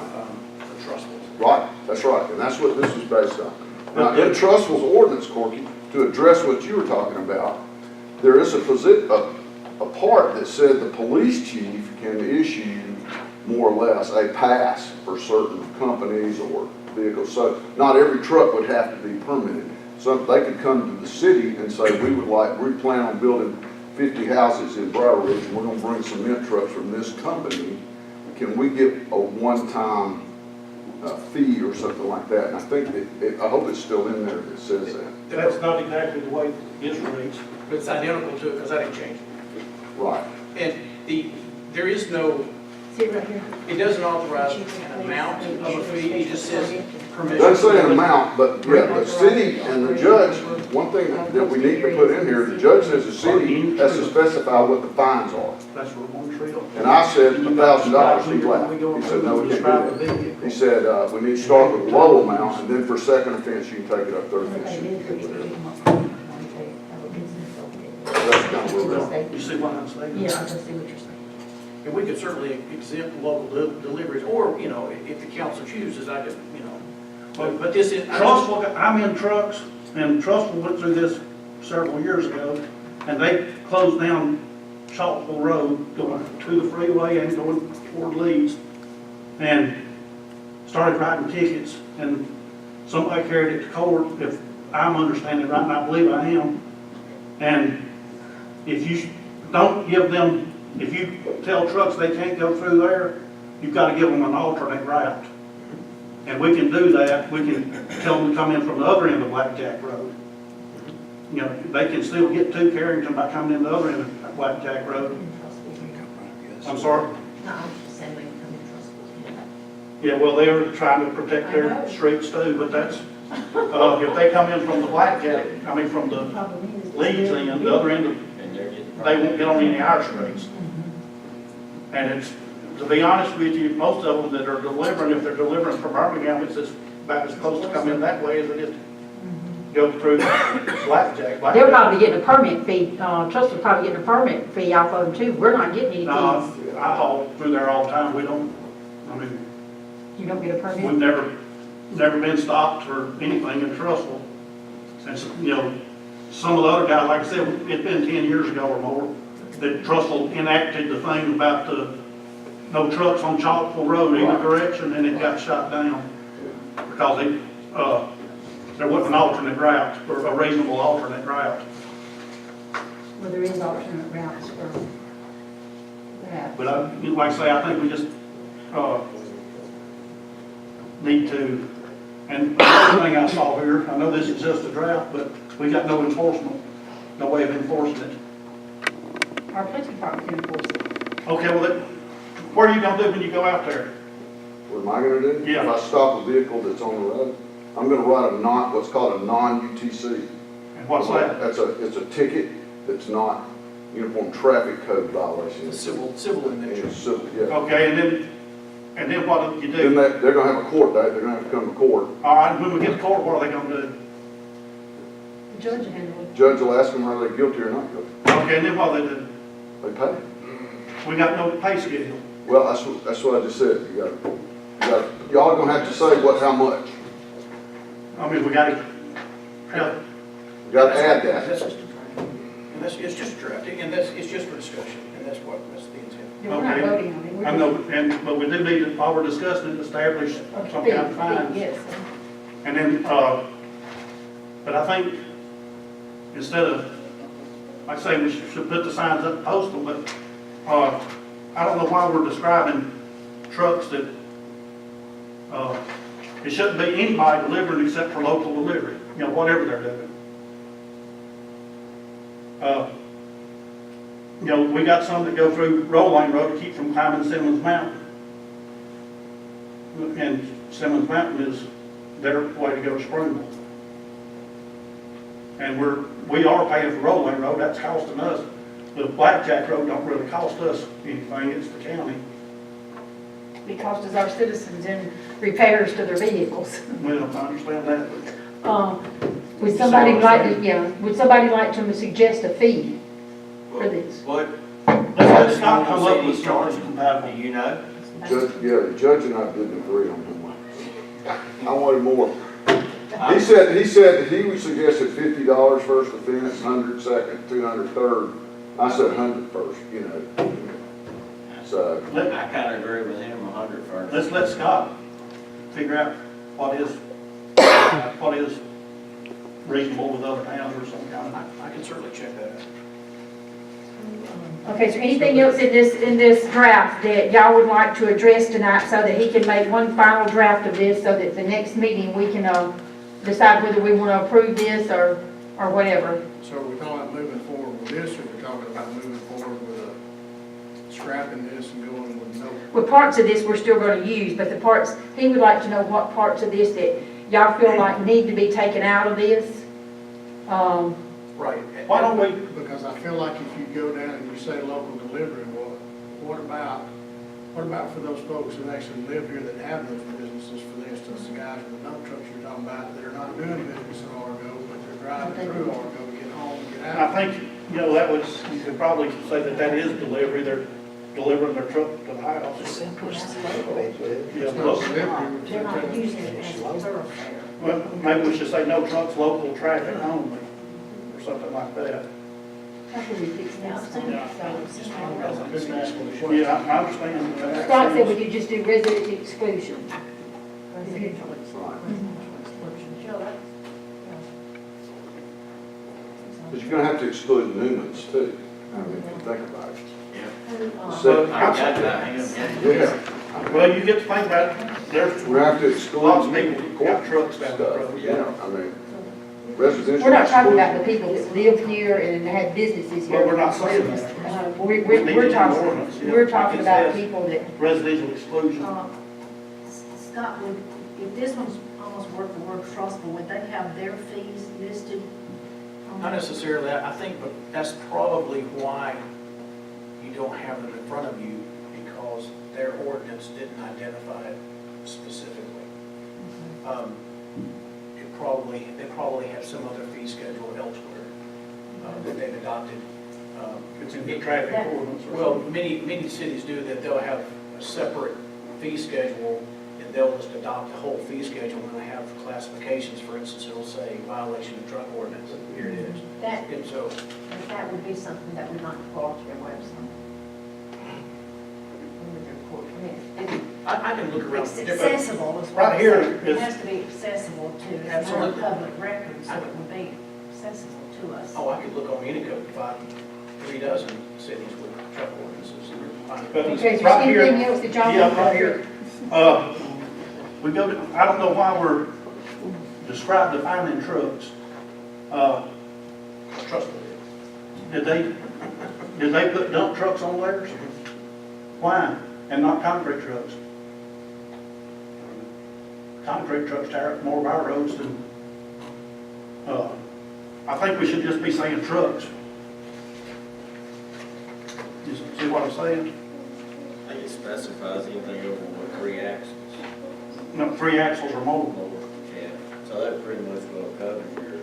the trustworthy. Right, that's right, and that's what this is based on. Now, in Trustful's ordinance, Corky, to address what you were talking about, there is a part that said the police chief can issue more or less a pass for certain companies or vehicles. So not every truck would have to be permitted. So they could come to the city and say, we plan on building 50 houses in Briar Ridge, and we're gonna bring cement trucks from this company. Can we get a one-time fee or something like that? And I think that, I hope it's still in there that says that. That's not exactly the way it reads, but it's identical to it because I didn't change it. Right. And there is no, See it right here. it doesn't authorize an amount of a fee, it just says permission. It doesn't say an amount, but yeah, the city and the judge, one thing that we need to put in here, the judge says the city has to specify what the fines are. That's for one trail. And I said $1,000, he laughed. He said, no, we can't do that. He said, we need to start with a low amount, and then for second offense, you can take it up 30 feet. That's kind of where we're at. You see what I'm saying? Yeah, I see what you're saying. And we could certainly exempt local deliveries, or, you know, if the council chooses, I could, you know, but this is. Trustful, I'm in trucks, and Trustful went through this several years ago, and they closed down Chalkville Road going to the freeway and going toward Leeds, and started writing tickets, and somebody carried it to court, if I'm understanding right, and I believe I am, and if you don't give them, if you tell trucks they can't go through there, you've got to give them an alternate route. And we can do that. We can tell them to come in from the other end of Blackjack Road. You know, they can still get to Carrington by coming in the other end of Blackjack Road. I'm sorry? No, I'm just saying we can come in trustful. Yeah, well, they're trying to protect their streets too, but that's, if they come in from the Blackjack, I mean, from the Leeds end, the other end of, they won't get on any of our streets. And it's, to be honest with you, most of them that are delivering, if they're delivering from Birmingham, it's about as close to come in that way as it is to go through Blackjack. They're probably getting a permit fee, Trustful probably getting a permit fee off of them too. We're not getting any No, fees. I haul through there all the time. We don't, I mean, You don't get a permit? we've never been stopped for anything in Trustful. Since, you know, some of the other guys, like I said, it's been 10 years ago or more, that Trustful enacted the thing about the no trucks on Chalkville Road either direction, and it got shot down because there wasn't an alternate route, or a reasonable alternate route. Well, there is alternate routes for that. But like I say, I think we just need to, and another thing I saw here, I know this is just a draft, but we got no enforcement, no way of enforcing it. Our police department can enforce it. Okay, well, what are you gonna do when you go out there? What am I gonna do? Yeah. If I stop a vehicle that's on the road, I'm gonna write what's called a non-UTC. And what's that? It's a ticket that's not uniform traffic code violation. It's civil in nature. It's civil, yeah. Okay, and then what do you Then do? they're gonna have a court date, they're gonna have to come to court. All right, when we get to court, what are they gonna do? The judge handled it. Judge will ask them whether they're guilty or not guilty. Okay, and then what do they do? They pay. We got no pay schedule. Well, that's what I just said. Y'all gonna have to say how much. I mean, we gotta, You gotta add that. That's just a draft. And it's just a draft, and it's just for discussion, and that's the intent. Yeah, we're not Okay. voting on it. We're I know, but we do need to, while we're discussing it, establish just- some kind of fines. Yes. And then, but I think instead of, like I say, we should put the signs up, post them, but, I don't know why we're describing trucks that, it shouldn't be anybody delivering except for local delivery, you know, whatever they're doing. You know, we got some that go through Roll Lane Road to keep from climbing Simmons Mountain. And Simmons Mountain is their way to go to Springville. And we are paying for Roll Lane Road, that's costing us. The Blackjack Road don't really cost us anything, it's the county. It costs our citizens in repairs to their vehicles. Well, I understand that, but Would somebody like to suggest a fee for this? What? let's not come up with charges compatible. Do you know? The judge and I didn't agree on him. I wanted more. He said that he would suggested $50 first offense, 100 second, 200 third. I said 100 first, you know. So, I kinda agree with him, 100 first. Let's let Scott figure out what is reasonable with other towns or some kind of. I can certainly check that out. Okay, so anything else in this draft that y'all would like to address tonight so that he can make one final draft of this so that the next meeting we can, decide whether we want to approve this or whatever? So are we talking about moving forward with this, or we're talking about moving forward with scrapping this and going with no? Well, parts of this we're still going to use, but the parts, he would like to know what parts of this that y'all feel like need to be taken out of this. Right. Why don't we, Because I feel like if you go down and you say local delivery, well, what about for those folks that actually live here that have those businesses, for instance, the guys with the dump trucks you're talking about that are not doing business in Argo, but they're driving through Argo to get home, get I out. think, you know, that was, you could probably say that is delivery, they're delivering their truck to the house. It's Yeah, not look, delivery, They're not using it as a thoroughfare. well, maybe we should say no trucks, local traffic only, or something like that. How can we fix that? Yeah, I understand. that. Scott said we could just do resident exclusion. but you're gonna have to exclude Newman's too. I mean, if you think about it. Well, I got that, hang on. Yeah, Well, you get to think about, there's we have to exclude. lots of people that got trucks down the stuff. road. Yeah, I mean, residential. We're not talking about the exclusion. people that live here and have businesses here. But we're not saying that. We're talking about people that, Residential exclusion. Scott, if this one's almost worth the word trustful, would they have their fees listed? Not necessarily, I think, but that's probably why you don't have them in front of you, because their ordinance didn't identify it specifically. They probably have some other fee schedule elsewhere that they've adopted. It's in the traffic ordinance or Well, something. many cities do that, they'll have a separate fee schedule, and they'll just adopt the whole fee schedule, and they have classifications. For instance, it'll say violation of truck ordinance, here it is. That, And so, that would be something that would not fall to their website. I can look around. It's different- accessible as well. Right here It is- has to be accessible to, it's not Absolutely. public record, so it would be accessible to us. Oh, I could look on Unicode and find 3 dozen cities with truck ordinances. and find But- fees. okay, is there Right here. anything else that y'all Yeah, want to right here. We go to, I don't know why we're defining trucks. Trust me. Did they put dump trucks on theirs? Why? And not concrete trucks? Concrete trucks tear up more of our roads than, I think we should just be saying trucks. You see what I'm saying? I think it specifies anything over what 3 axles. No, 3 axles or more. Yeah, so that pretty much will cover your.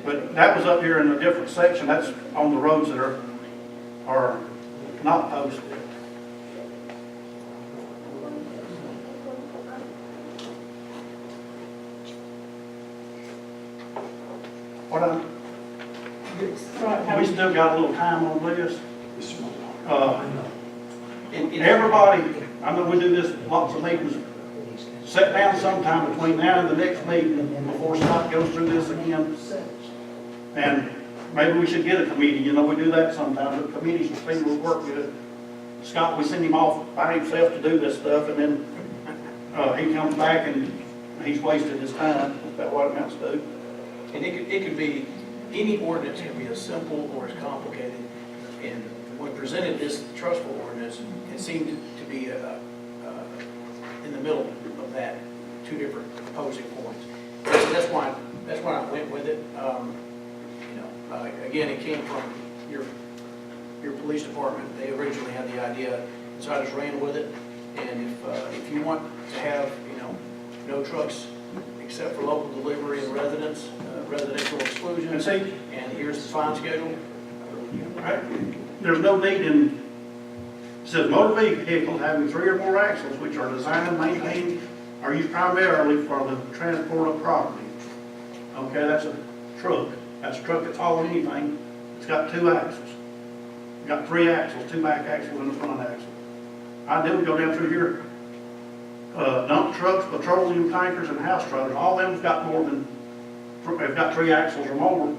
But that was up here in a different section, that's on the roads that are not posted. We still got a little time on this. Everybody, I know we do this, lots of meetings, sit down sometime between now and the next meeting before Scott goes through this again. And maybe we should get a committee, you know, we do that sometimes, but committees seem to work good. Scott, we send him off by himself to do this stuff, and then, he comes back and he's wasted his time. Is that what it amounts to? And it could be, any ordinance can be as simple or as complicated. And when presented this trustful ordinance, it seemed to be in the middle of that, 2 different opposing points. So that's why I went with it. Again, it came from your police department. They originally had the idea, so I just ran with it. And if you want to have, no trucks except for local delivery and residential exclusion, And see, and here's the fine schedule. there's no need in says motor vehicles having 3 or more axles which are designed, maintained, or used primarily for the transport of property. Okay, that's a truck. That's a truck that's hauling anything. It's got 2 axles. Got 3 axles, 2 back axles and a front axle. I did go down through here. Dump trucks, petroleum tankers, and house trailers, all of them's got more than, they've got 3 axles or more.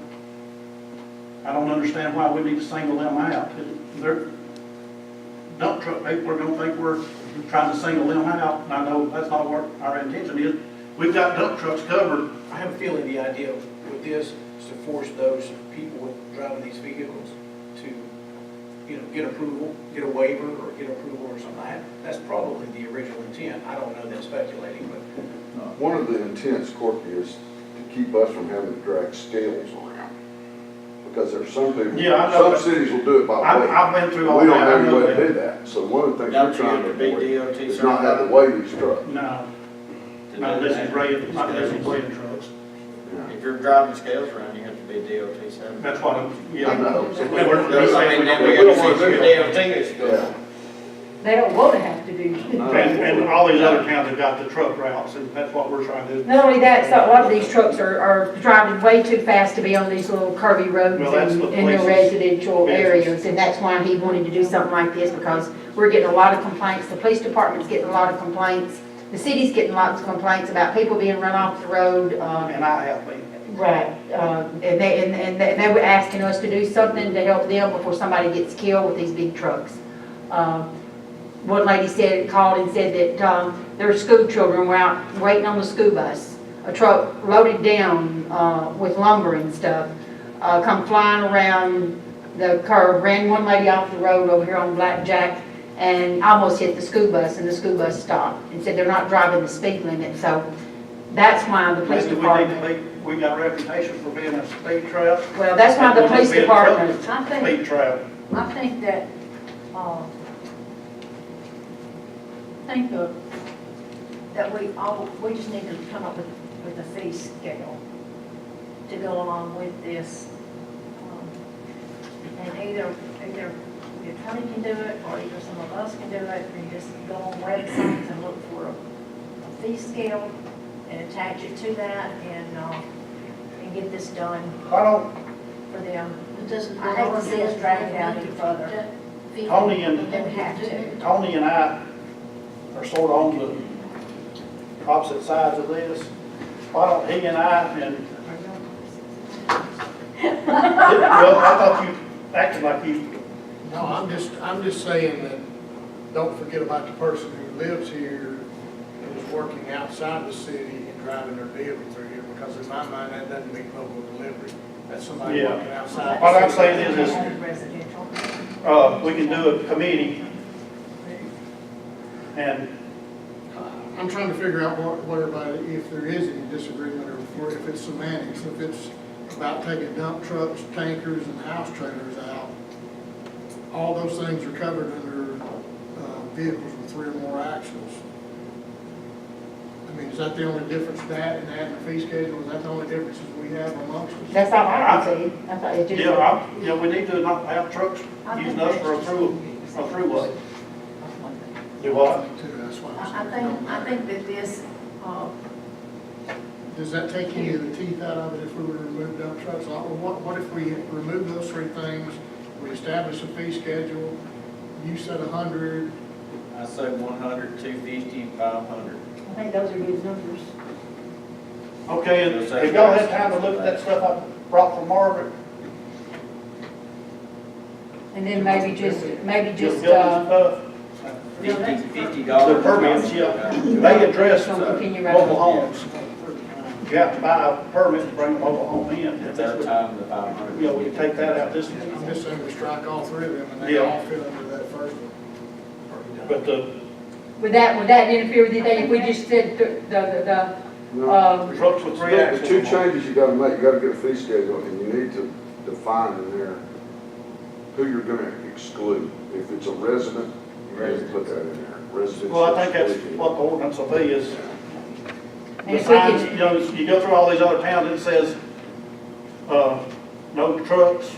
I don't understand why we need to single them out. They're, dump truck people are gonna think we're trying to single them out, and I know that's not what our intention is. We've got dump trucks covered. I have a feeling the idea with this is to force those people with driving these vehicles to, you know, get approval, get a waiver, or get approval or something. That's probably the original intent. I don't know that speculating, but One of the intents, Corky, is to keep us from having to drag scales around. Because there's some people, Yeah, I know some cities will do it by weight. I've been through all We that. don't have I any know way to that. do that. So one of the things Don't we're you trying have to to be avoid DOT is not have to weigh these trucks. No, To not do this is that. red, not this is red trucks. Yeah. If you're driving scales around, you have to be DOT certified. That's what I'm, I yeah. know. So And we're- I mean, then we We got don't to wanna see do your that. DOT is Yeah. going. They don't want to have to do. And all these other towns have got the truck routes, and that's what we're trying to do. Not only that, so a lot of these trucks are driving way too fast to be on these little curvy roads Well, that's in the the places- residential business. areas. And that's why he wanted to do something like this, because we're getting a lot of complaints. The police department's getting a lot of complaints. The city's getting lots of complaints about people being run off the road. And I have been. Right, and they were asking us to do something to help them before somebody gets killed with these big trucks. One lady called and said that their school children were out waiting on the school bus. A truck loaded down with lumber and stuff come flying around the curve, ran one lady off the road over here on Blackjack and almost hit the school bus, and the school bus stopped and said they're not driving the speed limit. So that's why the police Maybe department. we got a reputation for being a speed trap. Well, that's why the police department, I think, Speed trap. I think that, that we just need to come up with a fee scale to go along with this. And either the attorney can do it, or either some of us can do it, and just go on websites and look for a fee scale and attach it to that and get this done I don't, for them. It doesn't. I hate to see us drag it out any further. Tony and- They have to. Tony and I are sort of on the opposite sides of this. Why don't he and I and, well, I thought you acted like you, No, I'm just saying that, don't forget about the person who lives here and is working outside the city and driving their vehicle through here, because in my mind, that doesn't mean local delivery. That's somebody Yeah. working outside. What the I'm city. saying is Residential. we can do a committee and, I'm trying to figure out what everybody, if there is any disagreement, or if it's semantics, if it's about taking dump trucks, tankers, and house trailers out. All those things are covered under vehicles with 3 or more axles. I mean, is that the only difference, that and adding the fee schedule? Is that the only differences we have amongst us? that's all I can see. I thought it just. yeah, we need to not have trucks using us for a throughway. Do what? That's why I'm saying. I think that this, Does that take any of the teeth out of it if we were to remove dump trucks? What if we remove those 3 things, we establish a fee schedule, you said 100, I say 100, 250, 500. I think those are good numbers. Okay, and have y'all had time to look at that stuff I brought from Margaret? And then maybe just, Building $50 stuff? $50. The permits, yeah, they address Can you mobile homes. You have to buy a permit to bring a mobile home in. At that time, the 500. You know, we can take that out this, I'm just saying we strike all 3 of them and they Yeah. all fit under that first one. but Would that interfere with anything if we just said the No. trucks with 3 The axles. 2 changes you gotta make, you gotta get a fee schedule, and you need to define in there who you're gonna exclude. If it's a resident, you need to put that in there, residential. Well, I think that's exclusion. what the ordinance will be is, And the if we signs, could- you know, you go through all these other towns, it says, no trucks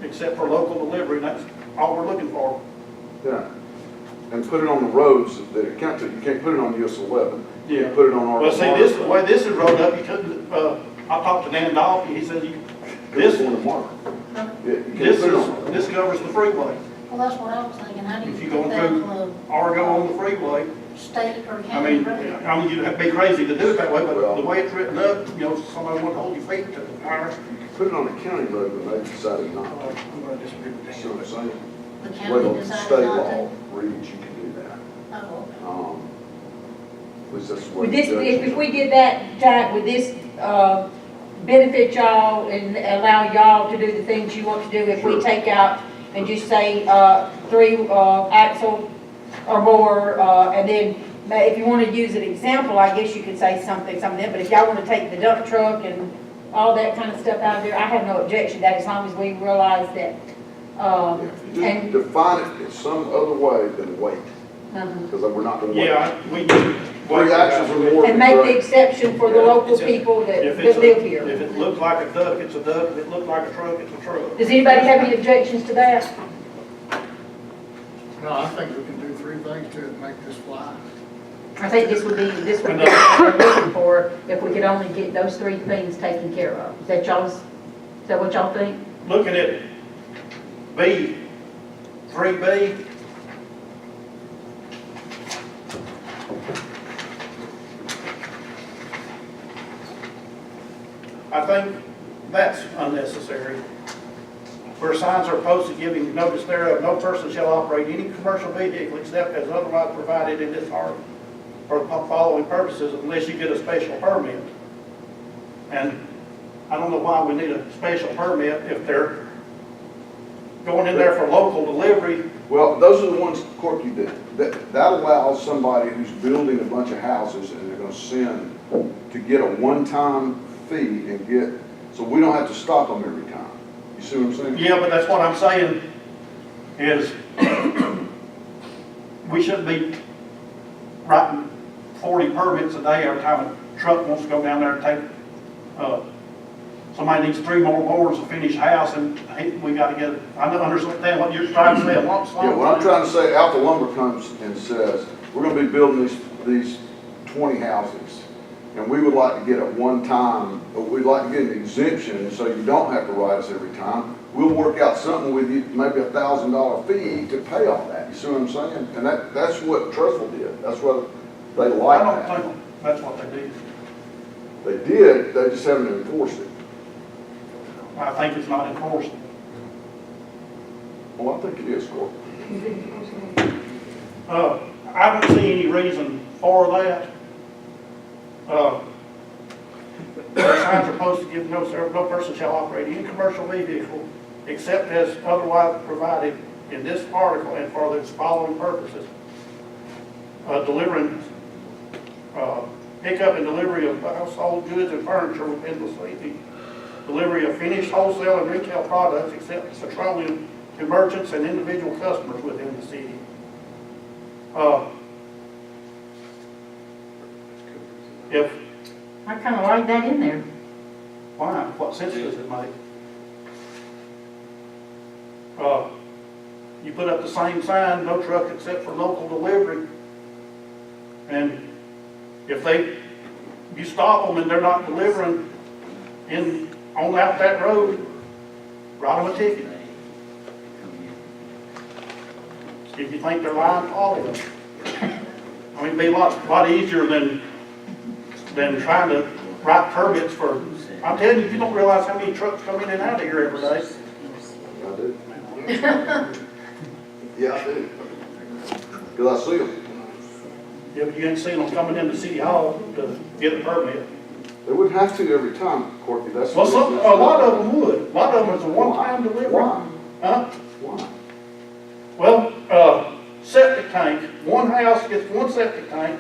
except for local delivery, and that's all we're looking for. Yeah, and put it on the roads that it can't, you can't put it on US 11. You Yeah. can't put it on Argo. Well, see, this, the way this is rolled up, you couldn't, I talked to Dan Dolphy, he said This this, one tomorrow. Yeah, you can't this put it is, on. this covers the freeway. Well, that's what I was thinking, how do If you you're put going that through on Argo on the freeway, a state or I county mean, road? you'd have to be crazy to do it that way, but Well- the way it's written up, you know, somebody want to hold your feet to the fire. You can put it on a county road, but they decided not to. I'm gonna disagree with See what I'm Dan. saying? The Way county the decided state not law to? reads, you can do that. Oh, At least that's the way. Would the this, judge- if we did that, Jack, would this, benefit y'all and allow y'all to do the things you want to do if we Sure. take out and just say, 3, axle or more, and then, if you want to use an example, I guess you could say something, some of them, but if y'all want to take the dump truck and all that kind of stuff out of there, I have no objection to that, as long as we realize that, Yeah, if you and, just define it in some other way than weight, because we're not gonna wait. Yeah, we. Three axles or more. and make the exception for the local people that If it's, live if here. it looks like a duck, it's a duck, if it looks like a truck, it's a truck. Does anybody have any objections to that? No, I think we can do 3 things to it and make this fly. I think this would be what we're looking for, if we could only get those 3 things taken care of. Is that what y'all think? Looking at B, 3B, I think that's unnecessary. Where signs are posted giving notice thereof, no person shall operate any commercial vehicle except as otherwise provided in this article for the following purposes unless you get a special permit. And I don't know why we need a special permit if they're going in there for local delivery. Well, those are the ones, Corky, that allows somebody who's building a bunch of houses and they're gonna send to get a one-time fee and get, so we don't have to stop them every time. You see what I'm saying? Yeah, but that's what I'm saying is we shouldn't be writing 40 permits a day every time a truck wants to go down there and take, somebody needs 3 more boards to finish house and hey, we gotta get, I don't understand what you're trying to say, a lump sum. Yeah, what I'm trying to say, Alpha Lumber comes and says, we're gonna be building these 20 houses. And we would like to get a one-time, we'd like to get an exemption, so you don't have to write us every time. We'll work out something with you, maybe $1,000 fee to pay all that. You see what I'm saying? And that's what Trustful did. That's what they I like don't that. think that's what they do. They did, they just haven't enforced it. I think it's not enforced. Well, I think it is, Corky. I don't see any reason for that. The signs are posted giving notice thereof, no person shall operate any commercial vehicle except as otherwise provided in this article and for the following purposes. Delivering, pickup and delivery of household goods and furniture within the city. Delivery of finished wholesale and retail products except petroleum to merchants and individual customers within the city. If, I kind of like that in there. why, what sense does it make? You put up the same sign, no truck except for local delivery. And if you stop them and they're not delivering on out that road, write them a ticket. If you think they're lying, call them. I mean, it'd be a lot easier than trying to write permits for, I'm telling you, you don't realize how many trucks come in and out of here every day. I do. Yeah, I do. Because I see them. Yeah, but you ain't seen them coming into City Hall to get a permit. They wouldn't have to every time, Corky. That's. Well, a lot of them would. A lot of them is a one-time delivery. Why? Huh? Why? Well, septic tank, one house gets one septic tank,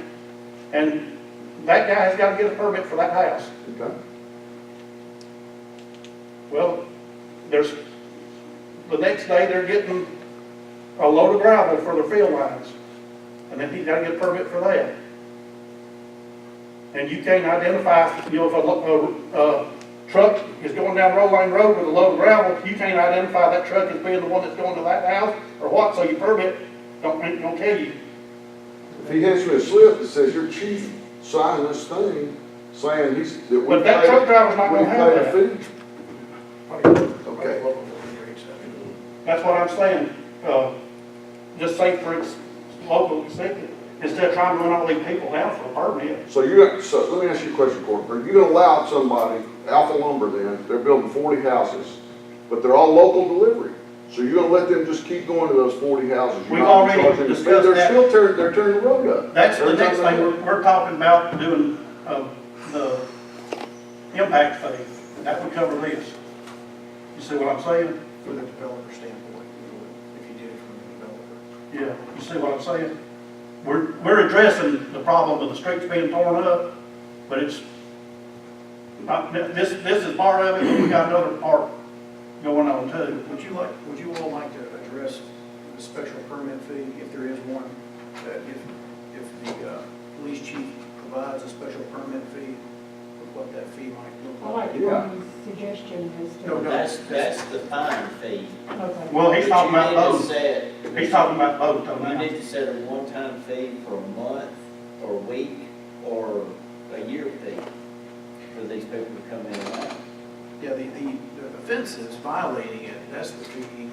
and that guy has got to get a permit for that house. Okay. Well, the next day they're getting a load of gravel for their field lines, and then he's got to get a permit for that. And you can't identify, if a truck is going down Roll Lane Road with a load of gravel, you can't identify that truck as being the one that's going to that house or what, so your permit ain't gonna tell you. If he hands me a slip that says your chief signed this thing, saying that we But that truck driver's not we gonna have paid a that. fee. Okay. Okay. That's what I'm saying. Just say for it's local accepted, instead of trying to run all these people down for a permit. So let me ask you a question, Court. Are you gonna allow somebody, Alpha Lumber then, they're building 40 houses, but they're all local delivery? So you're gonna let them just keep going to those 40 houses? You're We've not gonna already charge them a fee? discussed They're that. still they're tearing the road up. That's the Every next time they thing, do it. we're talking about doing, the impact fee. That would cover this. You see what I'm saying? From the developer standpoint, you would, if you did it from the developer. Yeah, you see what I'm saying? We're addressing the problem of the streets being torn up, but it's, not, this is part of it, and we got another part going on too. Would you all like to address the special permit fee, if there is one, that if the police chief provides a special permit fee, what that fee might I look like like? Courtney's suggestion as to. No, no. That's the fine fee. Okay. Well, he's talking about But you need to both. set- He's talking about both, though, You now. need to set a one-time fee for a month, or a week, or a year fee for these people to come in and out. Yeah, the offense is violating it, that's the fee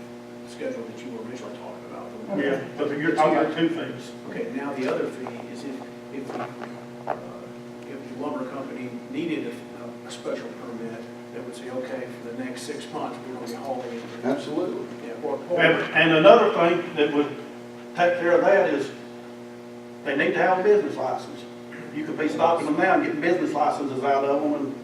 schedule that you were originally talking about. Yeah, but you're talking about two fees. Okay, now the other fee is if the lumber company needed a special permit, they would say, okay, for the next 6 months, we're going to be hauling it. Absolutely. Yeah, And another thing that would take care of that is they need to have a business license. You could be stopping them now and getting business licenses out of them, and,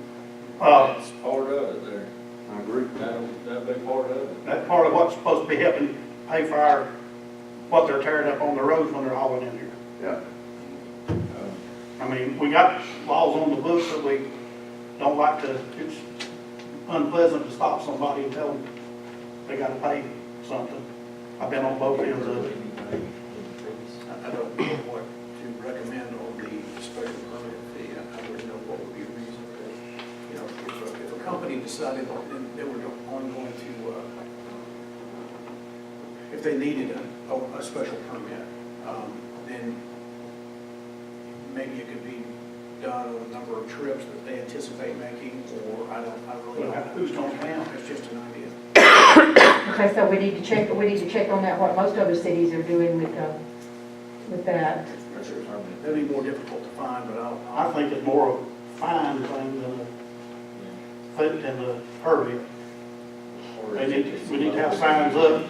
That's part of it there. I agree. That'll be part of it. that's part of what's supposed to be helping pay for what they're tearing up on the roads when they're hauling in here. Yeah. I mean, we got laws on the books that we don't like to, it's unpleasant to stop somebody and tell them they gotta pay something. I've been on both ends of it. I don't know what to recommend on the special permit fee. I wouldn't know what would be reasonable. You know, if a company decided that they were going to, if they needed a special permit, then maybe it could be done on a number of trips that they anticipate making, or I really Well, don't. who's gonna count? That's just an idea. Okay, so we need to check on that, what most other cities are doing with that. That'd be more difficult to find, but I think it's more of a fine thing than a permit. We need to have signs up.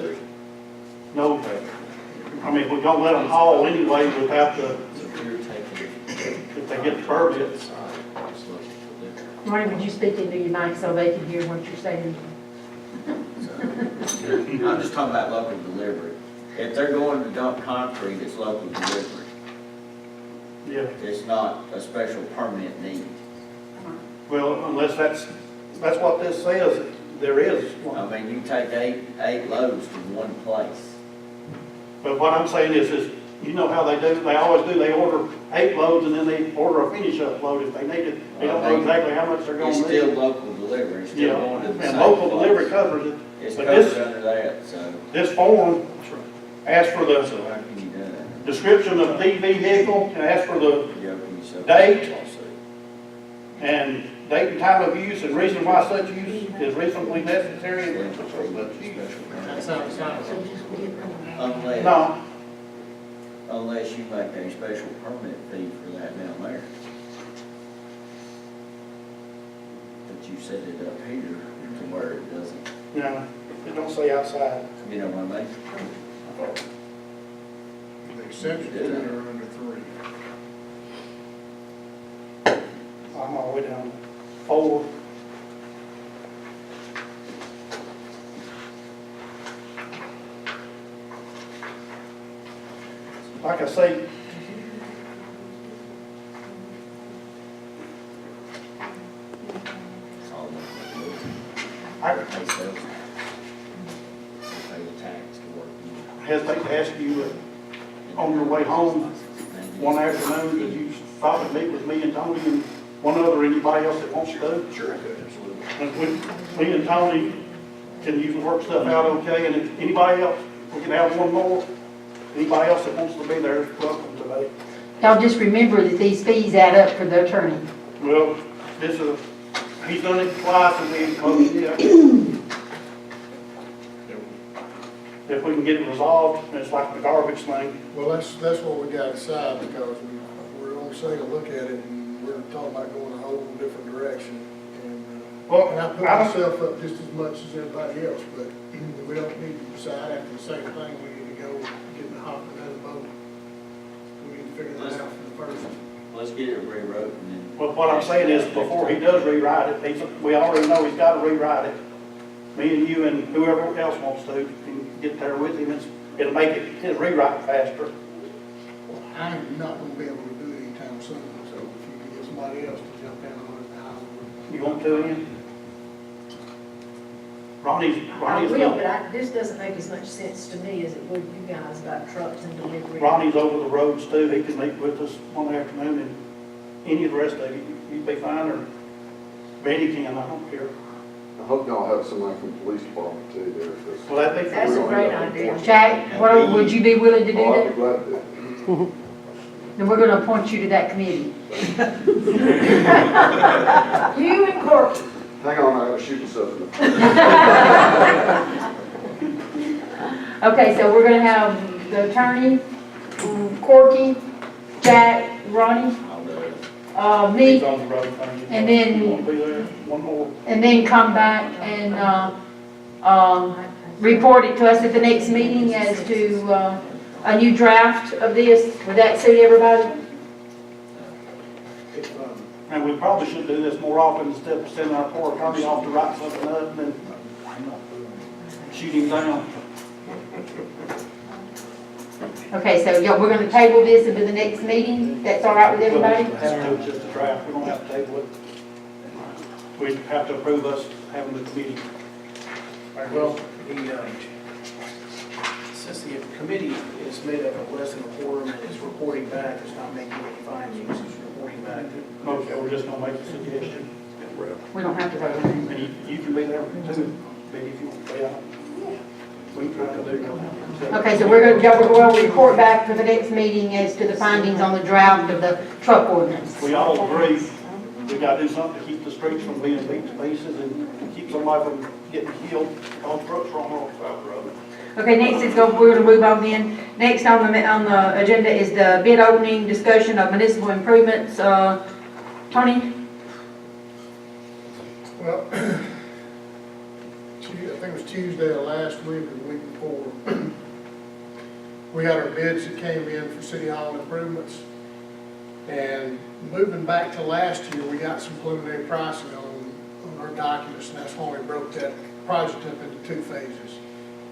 No, I mean, we're gonna let them haul anyway without the, if they get the permit. Marty, would you speak into your mic so they can hear what you're saying? I'm just talking about local delivery. If they're going to dump concrete, it's local delivery. Yeah, It's not a special permit needed. well, unless that's what this says, there is I one. mean, you take eight loads to one place. But what I'm saying is, you know how they do, they always do, they order 8 loads and then they order a finish up load if they need it. They don't know exactly how much they're gonna It's need. still local delivery, it's still Yeah, going to the same and local place. delivery covers it. It's but covered this- under that, so, This form asks for the so how can you do that? description of the vehicle, and asks for the You open yourself. Date. and date and time of use and reason why such use is reasonably necessary and for such use. Unless, No, unless you make a special permit fee for that down there. But you set it up here to where it doesn't, no, it don't say outside. you know what I mean? The exceptions to it are under 3. I'm all the way down to 4. Like I say, It's all local. I Pay sales. Pay the tax to work. hesitate to ask you on your way home one afternoon, did you stop and meet with me and Tony and one other, anybody else that wants to? Sure, I could, absolutely. And me and Tony can usually work stuff out okay, and if anybody else, we can have one more. Anybody else that wants to be there is welcome today. Y'all just remember that these fees add up for the attorney. Well, he's done it twice and we ain't closed yet. If we can get it resolved, it's like the garbage thing. Well, that's what we gotta decide, because we're only saying to look at it, and we're talking about going a whole different direction. Well, And I put I don't, myself up just as much as everybody else, but we don't need to decide after the same thing. We need to go get in the hop and another boat. We need to figure that out from the first. Let's get it rewrote and then. well, what I'm saying is, before he does rewrite it, we already know he's got to rewrite it. Me and you and whoever else wants to can get there with him. It'll make his rewrite faster. I'm not gonna be able to do it anytime soon, so if you can get somebody else to jump in on it, I would. You want to, Ian? Ronnie's I will, done- but this doesn't make as much sense to me as it would you guys about trucks and delivery. Ronnie's over the roads too. He can meet with us one afternoon, and any of the rest of you, you'd be fine, or Betty can, I don't care. I hope y'all have somebody from the police department too there. 'cause Well, that'd be That's fine. a great idea. Jack, would you be willing to do Oh, I'd be that? glad to. Then we're gonna appoint you to that committee. You and Corky. Hang on, I gotta shoot myself in the foot. Okay, so we're gonna have the attorney, Corky, Jack, Ronnie, He's me, on the road thing. And then- You want to be there? One more. and then come back and, report it to us at the next meeting as to, a new draft of this. Would that suit everybody? And we probably should do this more often instead of sending our poor attorney off to write something up and then shoot him down. Okay, so yeah, we're gonna table this into the next meeting. That's all right with everybody? Have to, it's just a draft, we don't have to table it. We have to approve us having the committee. Well, since the committee is made up of less than a quorum and is reporting back, it's not making any findings, it's reporting back. Okay, we're just gonna make a suggestion. We don't have to vote on it. And you can be there too, maybe if you want to be out. We can try to do that. Okay, so we're gonna report back for the next meeting as to the findings on the draft of the truck ordinance. We all agree, we gotta do something to keep the streets from being beat to pieces and keep somebody from getting killed on trucks wrong off the side of the road. Okay, next we're gonna move on then. Next on the agenda is the bid opening discussion of municipal improvements. Tony? Well, I think it was Tuesday of last week or the week before, we had our bids that came in for City Hall improvements. And moving back to last year, we got some preliminary pricing on our documents, and that's why we broke that project up into two phases.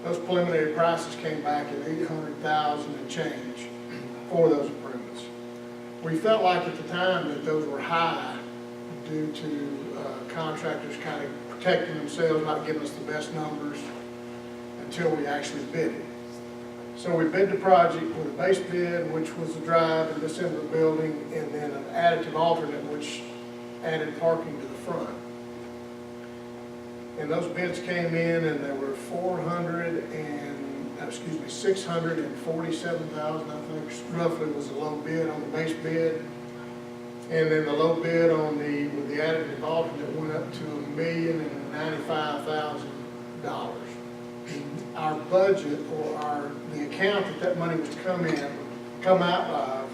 Those preliminary prices came back at $800,000 and change for those improvements. We felt like at the time that those were high due to contractors kind of protecting themselves, not giving us the best numbers until we actually bid it. So we bid the project with a base bid, which was the drive and this end of the building, and then an additive alternate, which added parking to the front. And those bids came in, and there were $647,000, I think, roughly was the low bid on the base bid. And then the low bid on with the additive alternate went up to $1,095,000. Our budget, or the account that money was to come out of,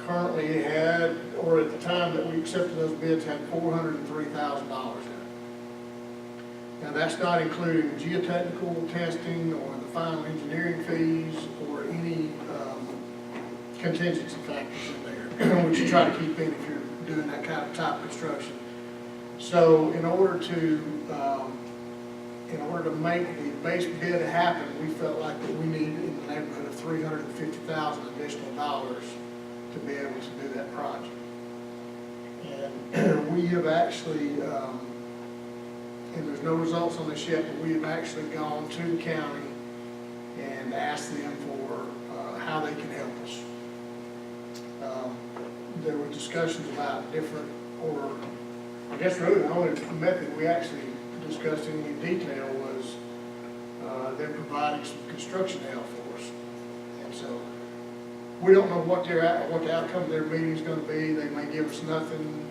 currently had, or at the time that we accepted those bids, had $403,000 in it. Now, that's not including geotechnical testing or the final engineering fees or any contingency factors in there, which you try to keep in if you're doing that kind of type construction. So in order to make the base bid happen, we felt like that we needed in the neighborhood of $350,000 additional dollars to be able to do that project. And we have actually, and there's no results on this yet, but we have actually gone to the county and asked them for how they can help us. There were discussions about different, or I guess really the only method we actually discussed in any detail was them providing some construction help for us. And so we don't know what what the outcome of their meeting's gonna be. They may give us nothing,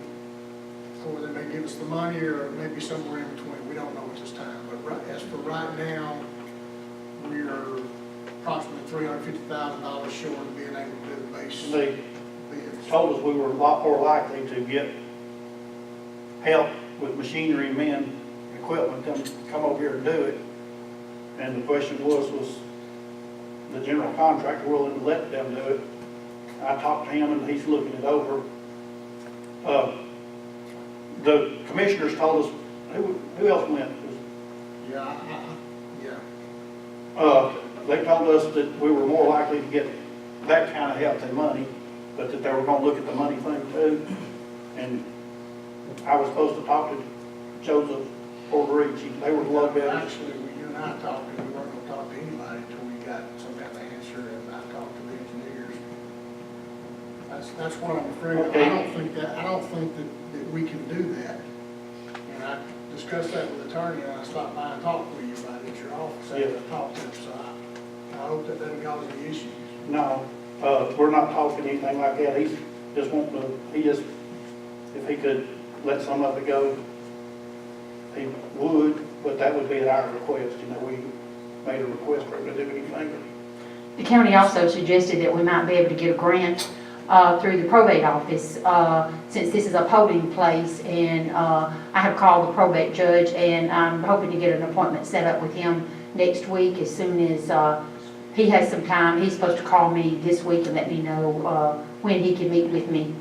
or they may give us the money, or maybe somewhere in between. We don't know at this time. But as for right now, we're approximately $350,000 short of being able to do the base They bids. told us we were a lot more likely to get help with machinery, men, equipment, come over here and do it. And the question was the general contractor willing to let them do it? I talked to him and he's looking it over. The commissioners told us, who else went? Yeah, They told us that we were more likely to get that kind of help than money, but that they were gonna look at the money thing too. And I was supposed to talk to Joseph Porterici. They were a little bit. Actually, you and I talked, and we weren't gonna talk to anybody until we got some kind of answer, and I talked to the engineers. That's what I'm afraid of. Okay. I don't think that we can do that. And I discussed that with the attorney, and I stopped by and talked with you about it at your office, after I talked to him, so I hope that doesn't cause any issues. No, we're not talking anything like that. He's just wanting to, if he could let some of it go, he would, but that would be at our request. You know, we made a request for him to do anything. The county also suggested that we might be able to get a grant through the probate office, since this is a polling place, and I have called the probate judge, and I'm hoping to get an appointment set up with him next week as soon as he has some time. He's supposed to call me this week and let me know when he can meet with me.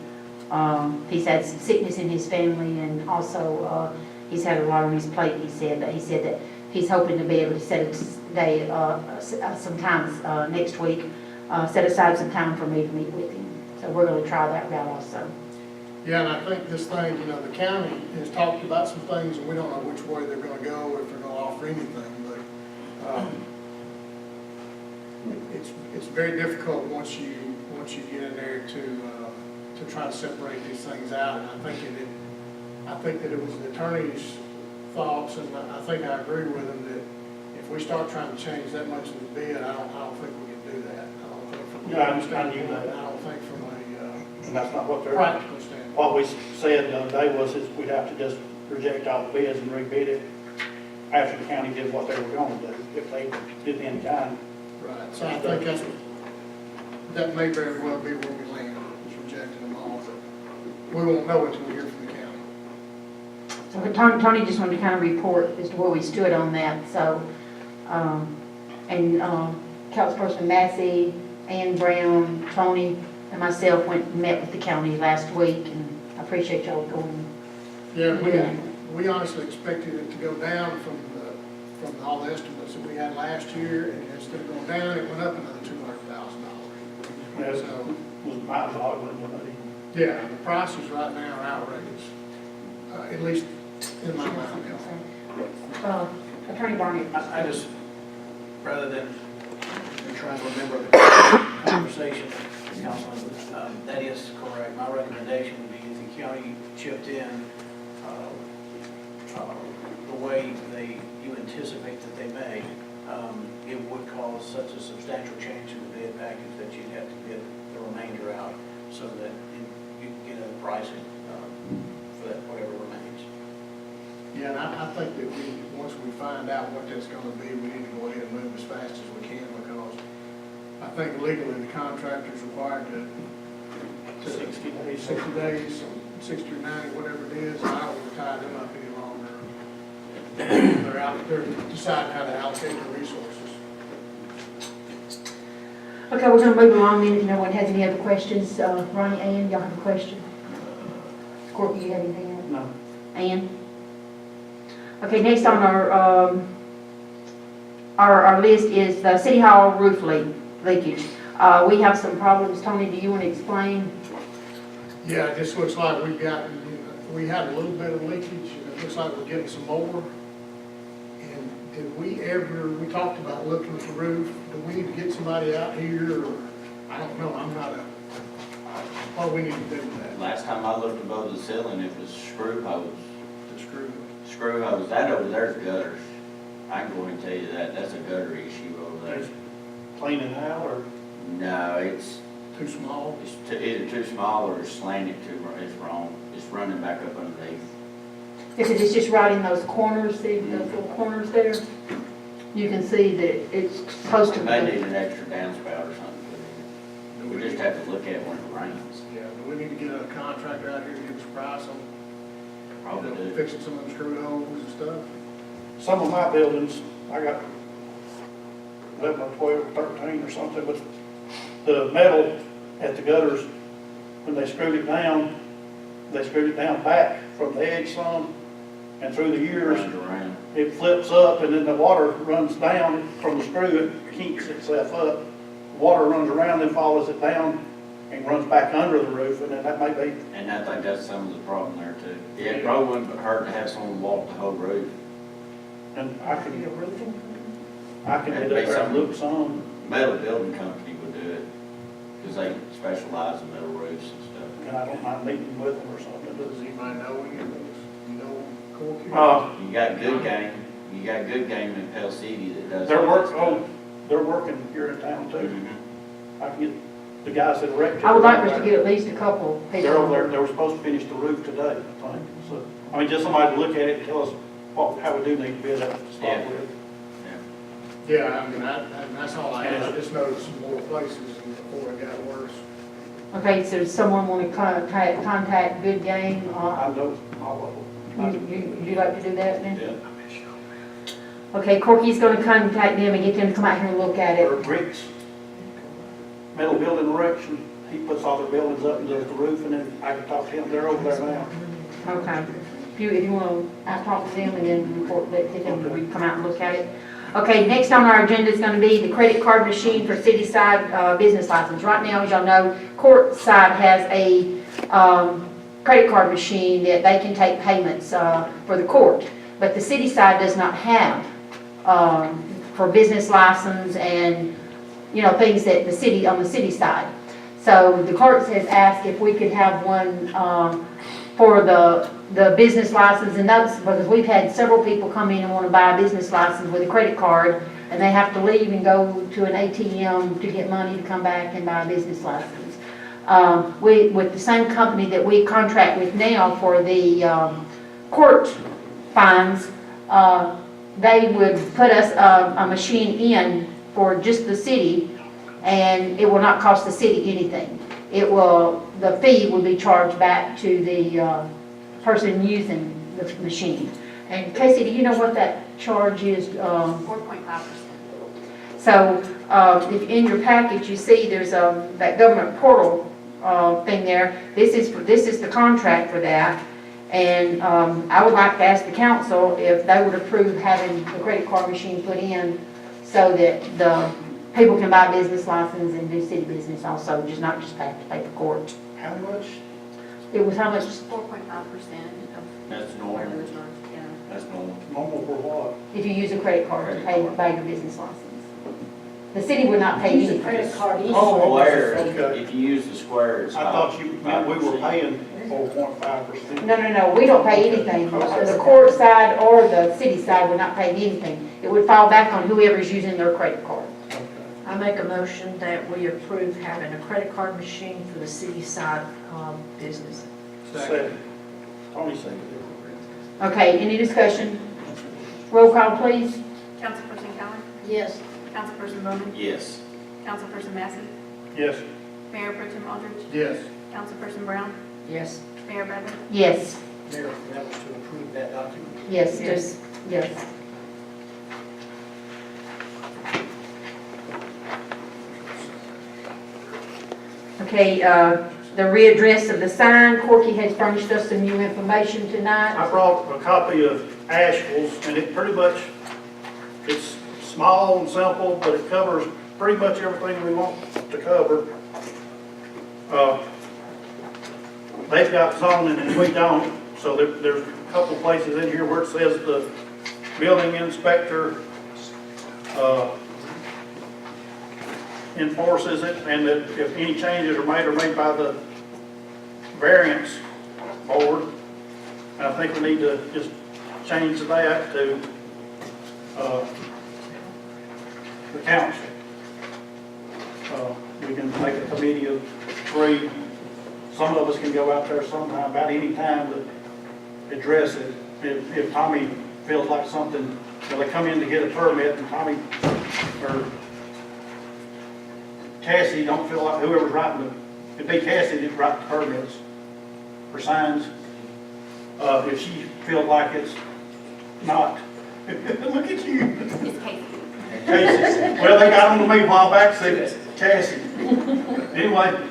He's had some sickness in his family, and also he's had a lot on his plate. He said that he's hoping to be able to set a day, sometime next week, set aside some time for me to meet with him. So we're going to try that route also. Yeah, and I think this thing, you know, the county has talked about some things, and we don't know which way they're gonna go, if they're gonna offer anything, but, it's very difficult once you get in there to try to separate these things out, and I think that it was the attorney's thoughts, and I think I agree with him, that if we start trying to change that much of the bid, I don't think we can do that. I don't think from Yeah, I understand you. I don't think from And that's not what a they're. practical standpoint. What we said the other day was that we'd have to just reject all the bids and rebid it after the county did what they were going to do, if they did the in kind. Right, so I think that may very well be where we land, is rejecting them all, but we won't know until we hear from the county. So Tony just wanted to kind of report as to where we stood on that. So, Councilperson Massey, Ann Brown, Tony, and myself went and met with the county last week, and I appreciate y'all going. Yeah, we honestly expected it to go down from all the estimates that we had last year, and instead of going down, it went up another $200,000. That So, was mind-boggling to me. yeah, the prices right now are outrageous, at least in my mind. Attorney Barnett. I just, rather than trying to remember the conversation, Councilman, that is correct. My recommendation would be if the county chipped in the way you anticipate that they may, it would cause such a substantial change in the bid package that you'd have to bid the remainder out so that you can get a pricing for that, whatever remains. Yeah, and I think that once we find out what that's gonna be, we need to go ahead and move as fast as we can, because I think legally the contractor's required to 60 days. 60 days, 60 or 90, whatever it is, and I don't want to tie them up any longer. They're out there deciding how to allocate their resources. Okay, we're going to move along then if no one has any other questions. Ronnie, Ann, y'all have a question? Courtney, you have anything else? No. Ann? Okay, next on our list is the City Hall roof leakage. We have some problems. Tony, do you want to explain? Yeah, it just looks like we had a little bit of leakage, and it looks like we're getting some more. And did we talked about looking at the roof, do we need to get somebody out here, or, I don't know, what do we need to do with that? Last time I looked above the ceiling, it was screw hose. The screw? Screw hose, that over there is gutters. I can go and tell you that, that's a gutter issue over there. Cleaning out or? No, it's Too small? Either too small or it's slanted it's wrong. It's running back up underneath. Because it's just right in those corners, see those little corners there? You can see that it's close to They the, need an extra downspout or something. We just have to look at it when it rains. Yeah, do we need to get a contractor out here to give us a price on, Probably do. fixing some of them screw holes and stuff? Some of my buildings, I got 11 or 12 or 13 or something, but the metal at the gutters, when they screwed it down back from the edge some, and through the years, Runs around. it flips up and then the water runs down from the screw, it keeps itself up. Water runs around, then follows it down and runs back under the roof, and then that may be, And I think that's some of the problem there too. Yeah, it probably wouldn't hurt to have someone walk the whole roof. and I Need a can roofing? get up there and look some, Metal building company would do it, because they specialize in metal roofs and stuff. and I don't mind meeting with them or something. Does anybody know any of those? You know, Corky? You got good game in Pell City that does. They're working here in town too. Mhm. I can get the guys that erected. I would like us to get at least a couple people. They're over there, they were supposed to finish the roof today, I think, so, I mean, just somebody to look at it and tell us how we do need to bid out to start Yeah. with. Yeah, I mean, that's all I have. I just noticed some more places before it got worse. Okay, so does someone want to contact Good Game? I know all of them. Would you like to do that then? Yeah. Okay, Corky's going to contact them and get them to come out here and look at Or it. bricks, metal building erection, he puts all their buildings up and does the roof, and then I can talk to him, they're over there now. Okay. If you want to talk to them and then report that to them, we come out and look at it. Okay, next on our agenda is going to be the credit card machine for city side business license. Right now, as y'all know, court side has a credit card machine that they can take payments for the court, but the city side does not have for business license and, you know, things that the city, on the city side. So the court has asked if we could have one for the business license, and that's because we've had several people come in and want to buy a business license with a credit card, and they have to leave and go to an ATM to get money to come back and buy a business license. With the same company that we contract with now for the court fines, they would put us a machine in for just the city, and it will not cost the city anything. The fee will be charged back to the person using the machine. And Casey, do you know what that charge is? 4.5%. So, if in your package, you see there's that government portal thing there. This is the contract for that. And I would like to ask the council if they would approve having the credit card machine put in so that the people can buy business license and do city business also, just not just have to pay for court. How much? It was how much? 4.5% of That's normal. regular charge, yeah. That's normal. Normal for what? If you use a credit card to Credit buy your business license. The city would not pay Use a anything. credit card easily. Square, okay. if you use the square, it's I not thought you meant we were 5%. paying 4.5%. No, we don't pay anything. The court side or the city side would not pay anything. It would fall back on whoever's using their credit card. Okay. I make a motion that we approve having a credit card machine for the city side business. Second. Tony seconded. Okay, any discussion? Roll call, please. Councilperson Cowan? Yes. Councilperson Bowman? Yes. Councilperson Massey? Yes. Mayor Pro Tem Aldridge? Yes. Councilperson Brown? Yes. Mayor Bradley? Yes, Mayor, that was to approve that document. yes, Yes. just, yes. Okay, the readdress of the sign, Corky has furnished us some new information I tonight. brought a copy of Asheville's, and it pretty much, it's small and simple, but it covers pretty much everything we want to cover. They've got zoning and we don't, so there's a couple places in here where it says the building inspector enforces it, and that if any changes are made by the variance board, and I think we need to just change that to the council. We We can make a committee of 3. Some of us can go out there sometime, about any time, to address it. If Tommy feels like something, well, they come in to get a permit and Tommy or Cassie don't feel like, whoever's writing it'd be Cassie that writes the permits for signs. If she feels like it's not, look at you. It's Casey. Casey. Well, they got on to me a while back, said it's Cassie. Anyway,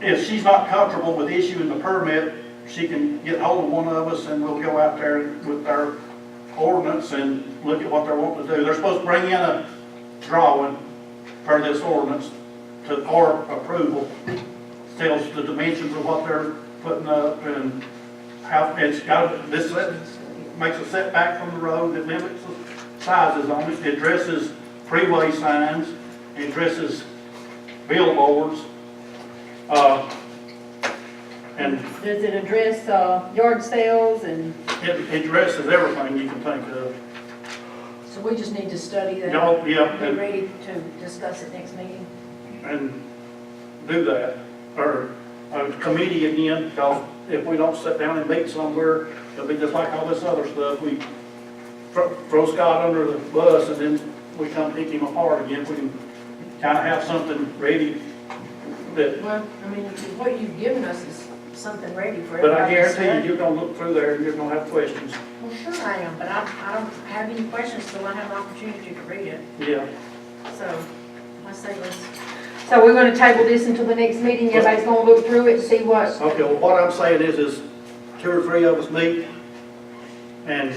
if she's not comfortable with issuing the permit, she can get hold of one of us and we'll go out there with our ordinance and look at what they're wanting to do. They're supposed to bring in a drawing for this ordinance to our approval. Tells the dimensions of what they're putting up and how it's got, this makes a setback from the road that limits the sizes on it. It addresses freeway signs, it addresses billboards, and Does it address, yard sales and? it addresses everything you can think of. So we just need to study that. Y'all, yeah, Be ready to discuss it next meeting. and do that, or a committee again, because if we don't sit down and meet somewhere, it'll be just like all this other stuff. We throw Scott under the bus and then we come pick him apart again. We can kind of have something ready that, Well, I mean, what you've given us is something ready for but I everybody to guarantee you, study. you're gonna look through there and you're gonna have questions. Well, sure I am, but I don't have any questions till I have an opportunity to read it. Yeah. So I say let's, So we're gonna table this until the next meeting, everybody's gonna look through it, see what, Okay, well, what I'm saying is 2 or 3 of us meet, and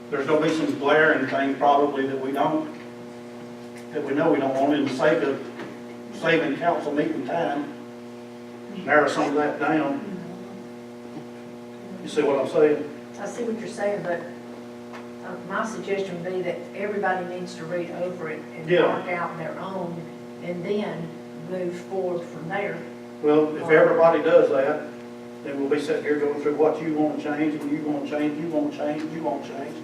there's gonna be some glaring things probably that we know we don't want in the sake of saving council meeting time. Narrow some of that down. You see what I'm saying? I see what you're saying, but my suggestion would be that everybody needs to read over it and Yeah. mark out their own, and then move forward from there. Well, if everybody does that, then we'll be sitting here going through what you want to change, and you want to change, you want to change, you want to change.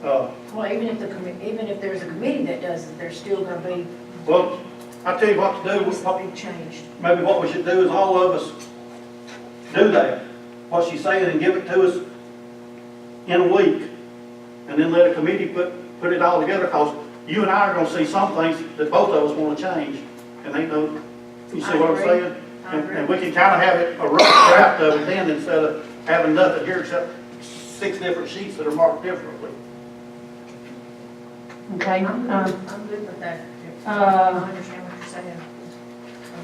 Well, even if there's a committee that does it, there's still gonna be, Well, I'll tell you what to do. what's to be changed. Maybe what we should do is all of us do that, what she's saying, and give it to us in a week, and then let a committee put it all together, because you and I are gonna see some things that both of us wanna change, and they know, you see what I'm I agree. saying? I agree. And we can kinda have it, a rough draft of it then, instead of having nothing here except 6 different sheets that are marked differently. okay? I'm good with that. I Uh, understand what you're saying.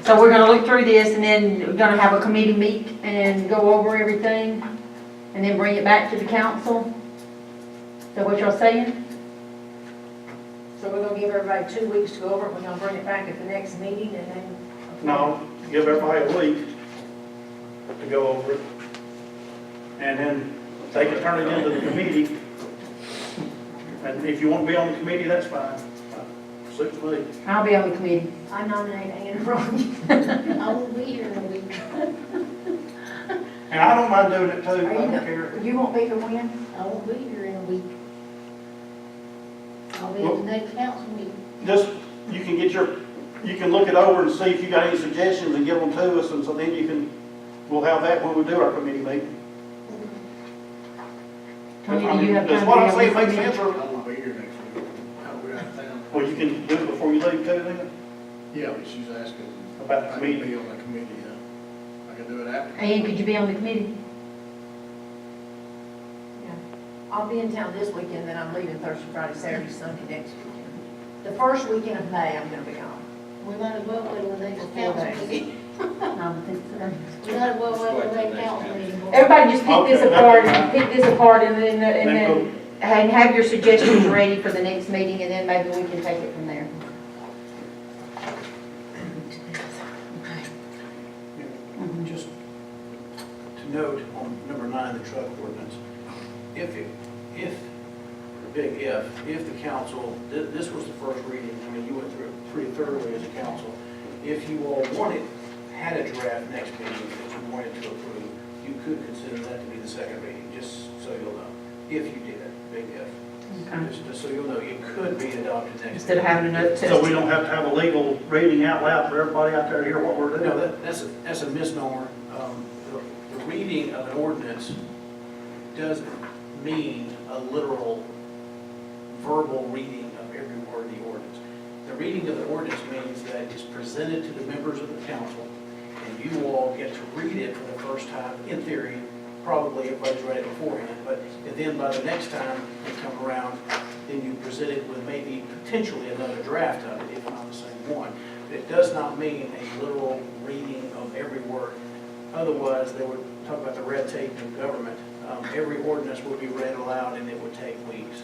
So we're gonna look through this and then we're gonna have a committee meet and go over everything and then bring it back to the council? Is that what y'all saying? So we're gonna give everybody 2 weeks to go over it, we're gonna bring it back at the next meeting and then. No, give everybody a week to go over it, and then they can turn it into the committee. And if you want to be on the committee, that's fine. Suits me. I'll be on the committee. I nominate Ann Ronnie. I won't be here in a week. And I don't mind doing it too, I Are you, don't care. you won't be here when? I won't be here in a week. I'll be at the next council meeting. Just, you can look it over and see if you got any suggestions and give them to us, and so then we'll have that when we do our committee meeting. Tony, do you have time Does to what be I'm on saying this make committee? sense, I or, won't be here next week. I'll be out of town. well, you can do it before you leave too then, Yeah, but she's asking. about the I can committee? be on the committee, yeah. I can do it after. Ann, could you be on the committee? Yeah. I'll be in town this weekend, then I'm leaving Thursday, Friday, Saturday, Sunday next weekend. The first weekend of May, I'm gonna be gone. We might as well wait till the next 4 council days. meeting. I don't think so. We might as well wait till the next council meeting. Everybody just pick this Okay, apart, that's and pick this apart and then, Then and have your suggestions ready for the next meeting, and then maybe we can take it from there. Just to note on number 9, the truck ordinance, if, big if the council, this was the first reading, I mean, you went through it pretty thoroughly as a council. If you all had a draft next meeting that you wanted to approve, you could consider that to be the second reading, just so you'll know, if you did, big if. Okay. Just so you'll know, it could be adopted next. Instead of having another test. So we don't have to have a legal reading out loud for everybody out there to hear what we're No, doing? that's a misnomer. The reading of an ordinance doesn't mean a literal verbal reading of every word of the ordinance. The reading of the ordinance means that it's presented to the members of the council, and you all get to read it for the first time, in theory. Probably everybody's read it beforehand, but then by the next time you come around, then you present it with maybe potentially another draft of it, if not the same one. But it does not mean a literal reading of every word. Otherwise, they would talk about the red tape in government. Every ordinance would be read aloud and it would take weeks.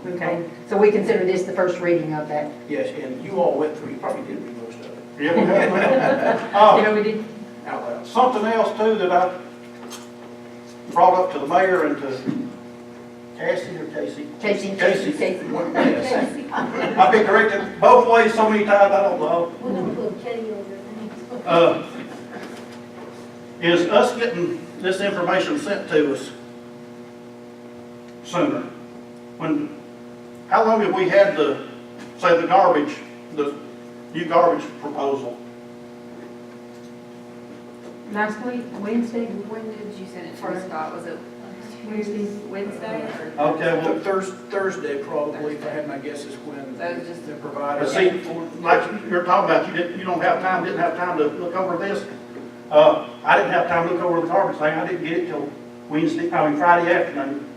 Okay, so we consider this the first reading of that. Yes, and you all went through, you probably did read most of it Yeah, we have. You know, we did, out loud. Something else too that I brought up to the mayor and to Cassie or Casey? Casey. Yes. I've been corrected both ways so many times, I don't know. We're gonna put K over it. Is us getting this information sent to us sooner. How long have we had the new garbage proposal? last week, Wednesday, When did you send it to us, Scott? Was it Wednesday? Okay, well, Thursday probably, if I had my guess, is when So it's just the provider. but see, like you're talking about, didn't have time to look over this. I didn't have time to look over the garbage thing. I didn't get it till Friday afternoon.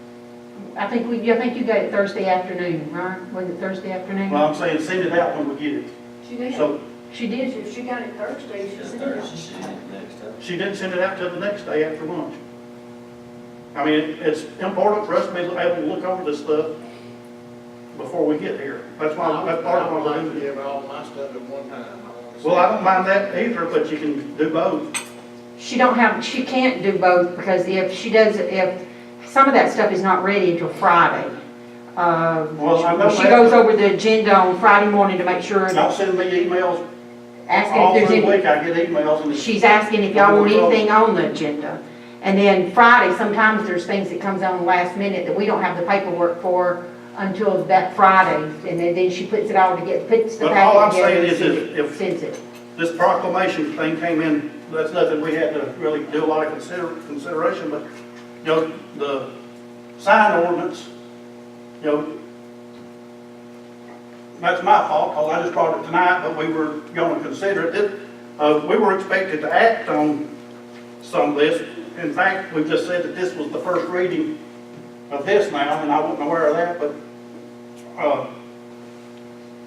I think you got it Thursday afternoon, right? Was it Thursday afternoon? Well, I'm saying send it out when we get it. She did. So She did. If she got it Thursday, she sent it out. Next time. she didn't send it out till the next day after lunch. I mean, it's important for us to be able to look over this stuff before we get here. That's why, that's part of I what would we're like to doing. give all my stuff at one time. wanna see Well, I it. don't mind that either, but you can do both. She can't do both, because if some of that stuff is not ready until Friday. Well, I know She that. goes over the agenda on Friday morning to make sure, Y'all send me emails asking all if through there's the any, week. I get emails and she's asking if y'all want anything on the agenda. And then Friday, sometimes there's things that comes on last minute that we don't have the paperwork for until that Friday. And then she puts it all together, puts the But all I'm packet together saying and is if sends it. this proclamation thing came in, that's nothing we had to really do a lot of consideration, but, you know, the sign ordinance, you know, that's my fault, because I just brought it tonight, but we were going to consider it. We were expected to act on some of this. In fact, we just said that this was the first reading of this now, and I wasn't aware of that, but,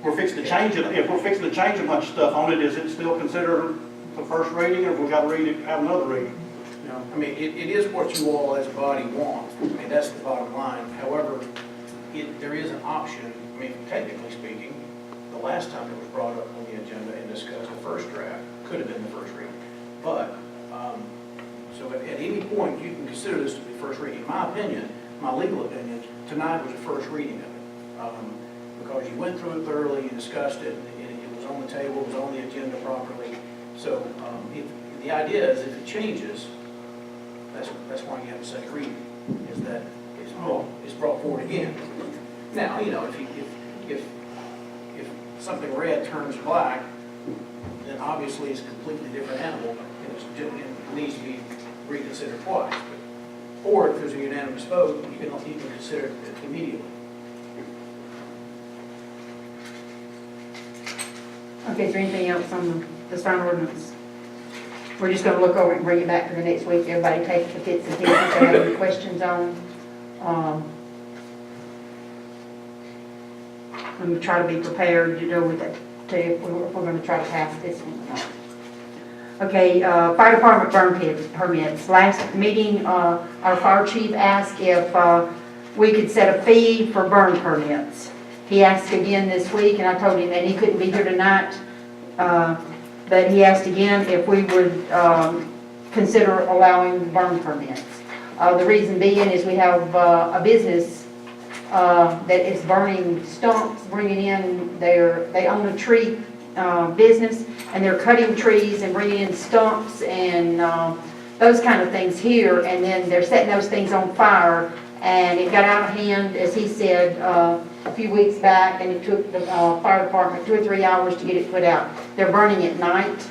we're fixing to change it. If we're fixing to change a bunch of stuff on it, is it still considered the first reading, or we got to have another reading? You know, I mean, it is what you all as a body want. I mean, that's the bottom line. However, there is an option. I mean, technically speaking, the last time it was brought up on the agenda and discussed, the first draft could have been the first reading. But, so at any point, you can consider this to be first reading. In my opinion, my legal opinion, tonight was the first reading of it. Because you went through it thoroughly, you discussed it, and it was on the table, it was on the agenda properly. So, the idea is if it changes, that's why you have a second reading, is that it's brought forward again. Now, you know, if something red turns black, then obviously it's a completely different animal, and it needs to be reconsidered twice. Or if there's a unanimous vote, you can consider it immediately. Okay, is there anything else on the sign ordinance? We're just gonna look over it and bring it back for the next week. Everybody take the bits and pieces if they have any questions on. Let me try to be prepared, you know, with that, if we're gonna try to pass this one or not. Okay, fire department burn permits. Last meeting, our fire chief asked if we could set a fee for burn permits. He asked again this week, and I told him that he couldn't be here tonight, but he asked again if we would consider allowing burn permits. The reason being is we have a business that is burning stumps, bringing in they own a tree business, and they're cutting trees and bringing in stumps and those kind of things here, and then they're setting those things on fire And it got out of hand, as he said, a few weeks back, and it took the fire department 2 or 3 hours to get it put out. They're burning at night.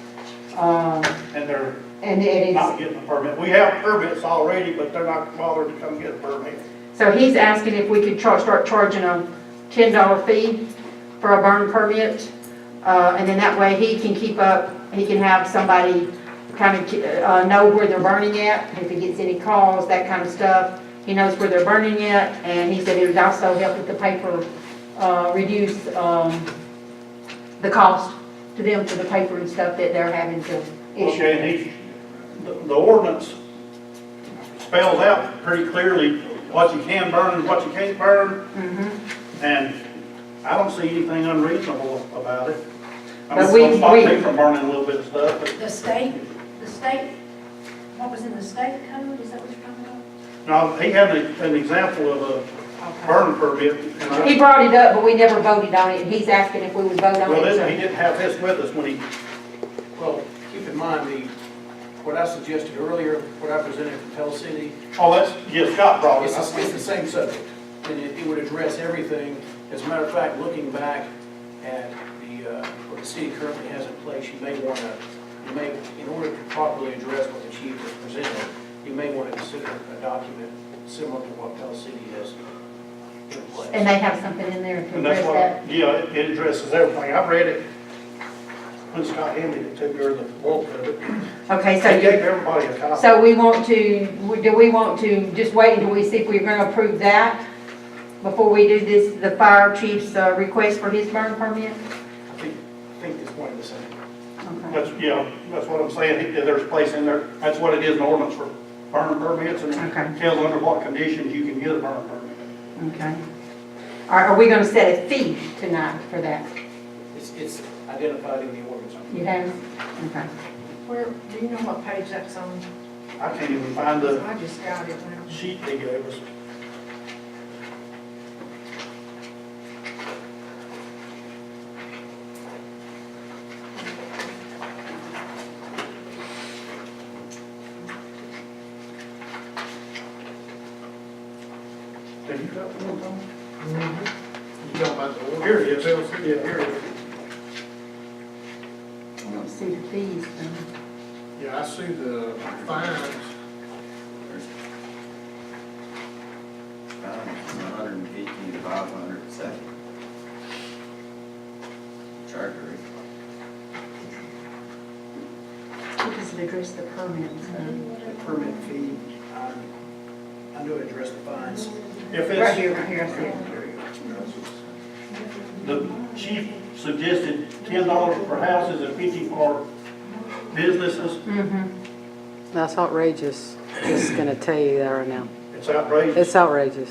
And they're And it not is, getting a permit. We have permits already, but they're not bothered to come get a permit. so he's asking if we could start charging a $10 fee for a burn permit. And then that way he can keep up, he can have somebody kind of know where they're burning at, if he gets any calls, that kind of stuff. He knows where they're burning at, and he said it would also help with the paper, reduce the cost to them for the paper and stuff that they're having to issue. Okay, and the ordinance spells out pretty clearly what you can burn and what you can't burn, and I don't see anything unreasonable about it. I But mean, we- don't stop me from burning a little bit of stuff, but The state, what was in the state code, is that what you're talking about? no, he had an example of a burn permit, and He brought it up, but we never voted on it, and he's asking if we would vote on well, it. he didn't have this with us when he, Well, keep in mind, what I suggested earlier, what I presented from Pell City, oh, that's, yeah, Scott brought it. it's the same subject, and it would address everything. As a matter of fact, looking back at what the city currently has in place, you may, in order to properly address what the chief has presented, you may want to consider a document similar to what Pell City has in place. And they have something in there to And that's address why, that. yeah, it addresses everything. I read it when Scott handed it to me, or the bulk of it. Okay, so He you, gave everybody a copy. so do we want to just wait until we see if we're going to approve that before we do this, the fire chief's request for his burn permit? I think it's one of the same. Okay. That's, yeah, that's what I'm saying. There's a place in there, that's what it is, an ordinance for burn permits, and Okay. it tells under what conditions you can get a burn permit. Okay. Are we going to set a fee tonight for that? It's identified in the ordinance. You have? Okay. Where, do you know what page that's on? I can't even find the I just got it now. sheet they gave us. Have you got one, Tom? You talking about the ordinance? Here it is. Pell City? Yeah, here it is. I don't see the fees. Yeah, I see the fines. $150 to $500 a second. Charge rate. What does it address the permits? The permit fee, I know it addressed the fines. If Right it's, here, I see it. the chief suggested $10 per house, is it 50 for businesses? That's outrageous. Just gonna tell you that right now. It's outrageous. It's outrageous.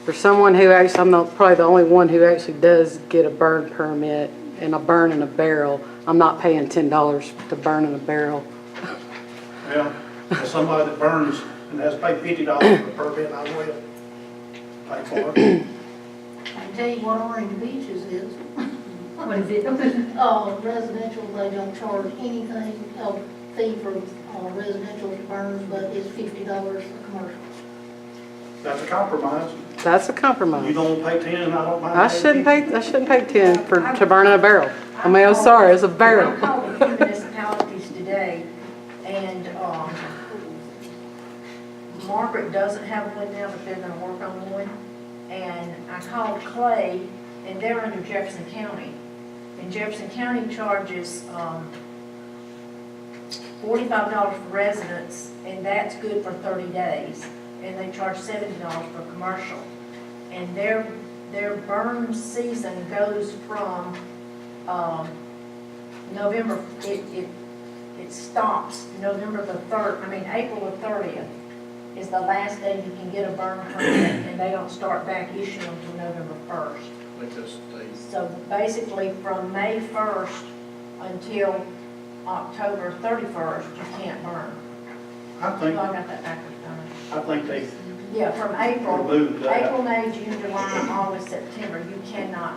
For someone who actually, probably the only one who actually does get a burn permit and a burn in a barrel, I'm not paying $10 to burn in a barrel. Yeah, as somebody that burns and has to pay $50 for a permit, I will pay for it. I can tell you what Orange Beaches is. What is it? Residential, they don't charge anything, fee for residential burns, but it's $50 for commercial. That's a compromise. That's a You compromise. don't pay 10, and I don't mind. I shouldn't pay 10 to burn in a barrel. I mean, I'm sorry, it's a I barrel. called a few municipalities today, and Margaret doesn't have one now, but they're gonna work on one. And I called Clay, and they're under Jefferson County. And Jefferson County charges $45 for residents, and that's good for 30 days. And they charge $70 for commercial. And their burn season goes from November, it stops November the 3rd, April the 30th is the last day you can get a burn permit, and they don't start back issuing until November 1st. Make this state. So basically, from May 1st until October 31st, you can't burn. I So think, I got that backwards, done. I think they Yeah, from April, removed that. April, May, June, July, August, September, you cannot,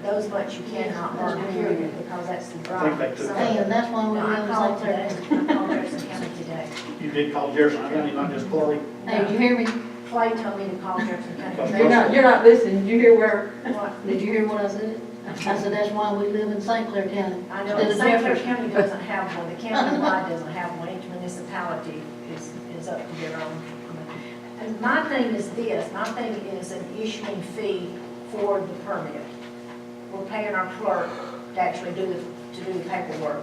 those months you cannot burn, period, because that's the dry. I think they took So- And that's why we No, I have called like today, I called Jefferson County today. You did call Jefferson County, not just Clay. Hey, did you hear me? Clay told me to call Jefferson County. You're not listening. Did you hear where? What? Did you hear what I said? I said, that's why we live in St. Clair County. I know, instead and of St. Clair Jefferson. County doesn't have one, the county-wide doesn't have one, each municipality is up to their own. And my thing is this, my thing is an issuing fee for the permit. We're paying our clerk to actually do the paperwork,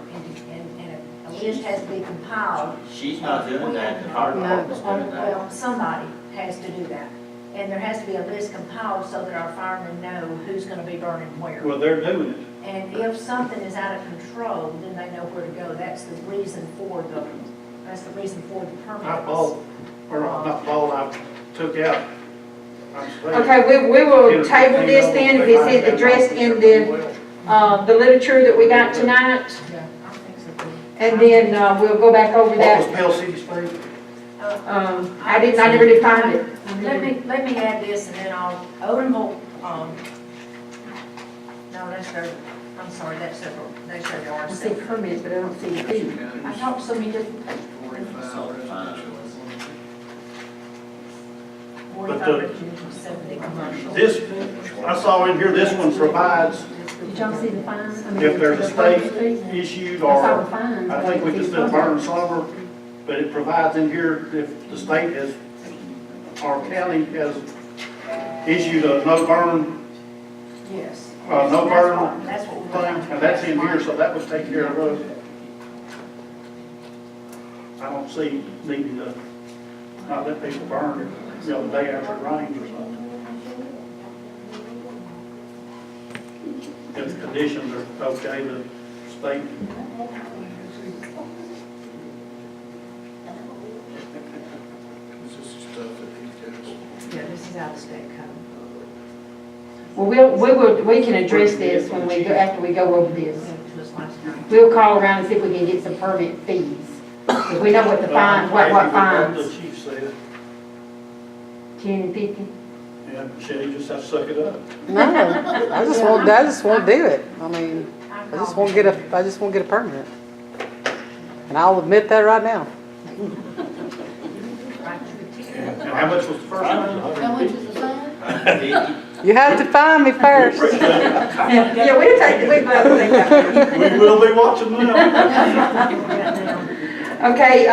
and a list has to be compiled. She's not doing that, the fire department's doing that. Well, somebody has to do that, and there has to be a list compiled so that our firemen know who's gonna be burning where. Well, they're doing it. And if something is out of control, then they know where to go. That's the reason for the permit. I bought, or not bought, I took out. Okay, we will table this then, if it's addressed in the literature that we got tonight, Yeah, I think so too. and then, we'll go back over What that. was Pell City's fee? I never did find it. Let me add this and then Odom will, no, that's their, I'm sorry, that's their I yard see sale. permits, but I don't see the fee. I talked to so many different, 45 residential, 70 commercial. This, I saw in here, this one provides Did y'all see the fines? I mean, if there's a the state permit fee? issued I saw or, the fines. I think we can still burn slumber, but it provides in here if the state has, our county has issued a no burn Yes. no burn That's what we're thing, and that's in here, so that would take care of us. I don't see needing to not let people burn, you know, the day after it rains or something. If the conditions are okay, the state. This is stuff that he does. Yeah, this is out of state code. Well, we can address this when we go, after we go over this. Just last night. We'll call around and see if we can get some permit fees. If we know what the fines, what The fines, chief said, 10 and 50. yeah, Shelly just has to suck it up. No, I just won't do it. I mean, I just won't get a permit. And I'll admit that right now. And how much was the first one? How much is the fine? You have to find me first. Yeah, we'll take that. We will be watching them. Okay,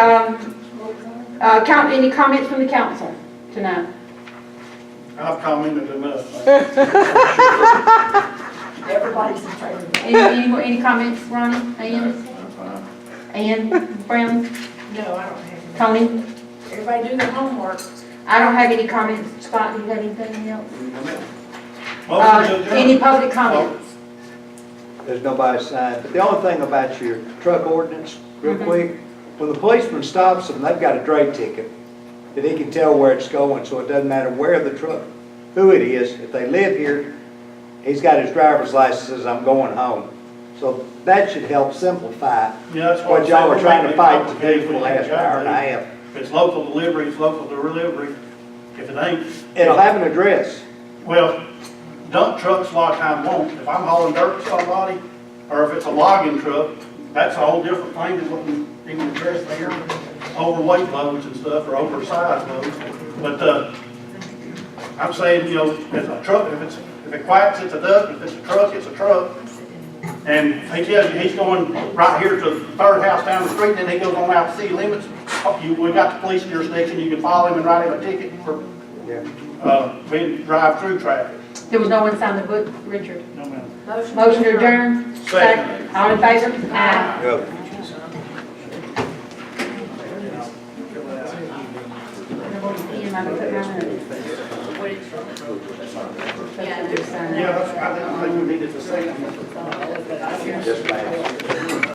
any comments from the council tonight? I've commented enough. Everybody's in favor. Any comments, Ronnie, Ann, Brown, No, I don't have any. Tony? Everybody do their homework. I don't have any comments. Scott, do you have anything else? Motion to adjourn. Any public comments? There's nobody signed. But the only thing about your truck ordinance, real Mhm. quick, when the policeman stops them, they've got a dray ticket that he can tell where it's going, so it doesn't matter where the truck, who it is. If they live here, he's got his driver's license, says, I'm going home. So that should help simplify Yeah, that's what I'm y'all were saying. trying to fight to Complicated do for the when you last got hour and a that. half. If it's local delivery, it's local delivery. If it ain't, It'll have an address. well, dump trucks a lot of times won't. If I'm hauling dirt to somebody, or if it's a logging truck, that's a whole different thing than what we even address there. Overweight loads and stuff, or oversized loads. But, I'm saying, you know, if a truck, if it quacks, it's a duck. If it's a truck, it's a truck. And he tells you he's going right here to the third house down the street, and then he goes on out to city limits. We got the police jurisdiction, you can follow him and write him a ticket for, being drive-through traffic. There was no one signed the book, Richard. No, ma'am. Motion to adjourn? Second. All in favor? Aye. Go. Ian, I put mine in. Yeah, I think we needed to say. Just last.